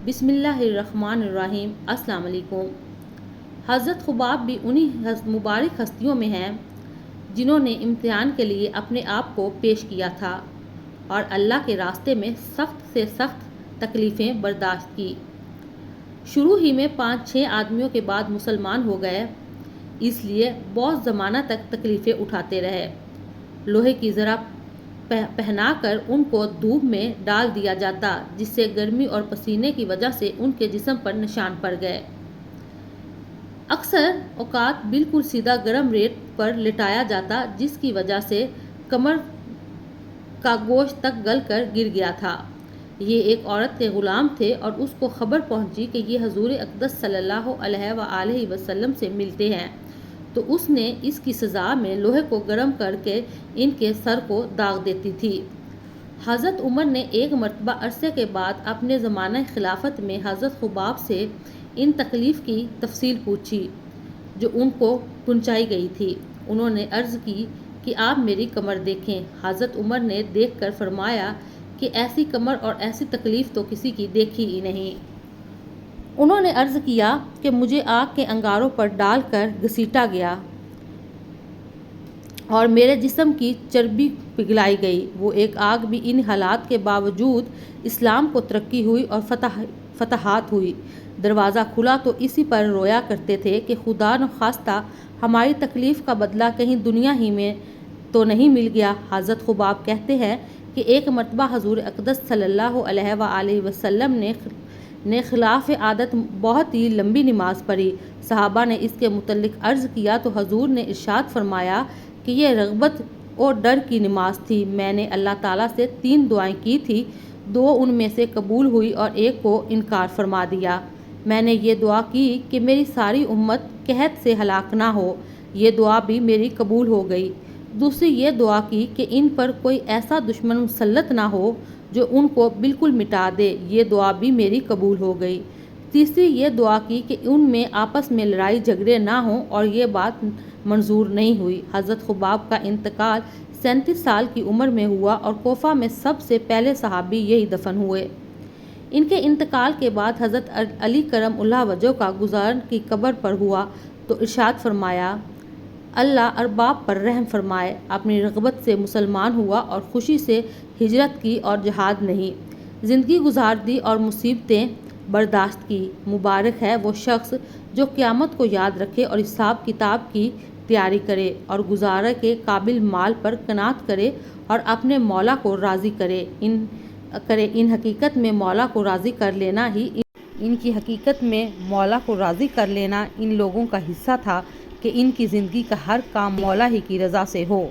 بسم اللہ الرحمن الرحیم۔ السلام علیکم۔ حضرت خباب بھی انہی مبارک ہستیوں میں ہیں جنہوں نے امتحان کے لیے اپنے آپ کو پیش کیا تھا اور اللہ کے راستے میں سخت سے سخت تکلیفیں برداشت کی۔ شروع ہی میں 5-6 آدمیوں کے بعد مسلمان ہو گئے، اس لیے بہت زمانہ تک تکلیفیں اٹھاتے رہے۔ لوہے کی زرہ پہنا کر ان کو دھوپ میں ڈال دیا جاتا، جس سے گرمی اور پسینے کی وجہ سے ان کے جسم پر نشان پڑ گئے۔ اکثر اوقات بالکل سیدھا گرم ریت پر لٹایا جاتا، جس کی وجہ سے کمر کا گوشت تک گل کر گر گیا تھا۔ یہ ایک عورت کے غلام تھے اور اس کو خبر پہنچی کہ یہ حضور اقدس صلی اللہ علیہ وآلہ وسلم سے ملتے ہیں، تو اس نے اس کی سزا میں لوہے کو گرم کر کے ان کے سر کو داغ دیتی تھی۔ حضرت عمر نے ایک مرتبہ عرصے کے بعد اپنے زمانہ خلافت میں حضرت خباب سے ان تکلیف کی تفصیل پوچھی جو ان کو پہنچائی گئی تھی۔ انہوں نے عرض کی کہ آپ میری کمر دیکھیں۔ حضرت عمر نے دیکھ کر فرمایا کہ ایسی کمر اور ایسی تکلیف تو کسی کی دیکھی ہی نہیں۔ انہوں نے عرض کیا کہ مجھے آگ کے انگاروں پر ڈال کر گھسیٹا گیا اور میرے جسم کی چربی پگھلائی گئی۔ وہ ایک آگ بھی ان حالات کے باوجود اسلام کو ترقی ہوئی اور فتوحات ہوئی۔ دروازہ کھلا تو اسی پر رویا کرتے تھے کہ خدا نخواستہ ہماری تکلیف کا بدلہ کہیں دنیا ہی میں تو نہیں مل گیا۔ حضرت خباب کہتے ہیں کہ ایک مرتبہ حضور اقدس صلی اللہ علیہ وآلہ وسلم نے خلاف عادت بہت ہی لمبی نماز پڑھی۔ صحابہ نے اس کے متعلق عرض کیا تو حضور نے ارشاد فرمایا کہ یہ رغبت اور ڈر کی نماز تھی۔ میں نے اللہ تعالیٰ سے 3 دعائیں کی تھی، 2 ان میں سے قبول ہوئی اور ایک کو انکار فرما دیا۔ میں نے یہ دعا کی کہ میری ساری امت قحط سے ہلاک نہ ہو، یہ دعا بھی میری قبول ہو گئی۔ دوسری یہ دعا کی کہ ان پر کوئی ایسا دشمن مسلط نہ ہو جو ان کو بالکل مٹا دے، یہ دعا بھی میری قبول ہو گئی۔ تیسری یہ دعا کی کہ ان میں آپس میں لڑائی جھگڑے نہ ہوں، اور یہ بات منظور نہیں ہوئی۔ حضرت خباب کا انتقال 37 سال کی عمر میں ہوا اور کوفہ میں سب سے پہلے صحابی یہی دفن ہوئے۔ ان کے انتقال کے بعد حضرت علی کرم اللہ وجہہ کا گزار کی قبر پر ہوا تو ارشاد فرمایا، اللہ ارباب پر رحم فرمائے۔ اپنی رغبت سے مسلمان ہوا اور خوشی سے ہجرت کی اور جہاد نہیں، زندگی گزار دی اور مصیبتیں برداشت کی۔ مبارک ہے وہ شخص جو قیامت کو یاد رکھے اور حساب کتاب کی تیاری کرے اور گزارے کے قابل مال پر قناعت کرے اور اپنے مولا کو راضی کرے۔ ان حقیقت میں مولا کو راضی کر لینا ان لوگوں کا حصہ تھا کہ ان کی زندگی کا ہر کام مولا ہی کی رضا سے ہو۔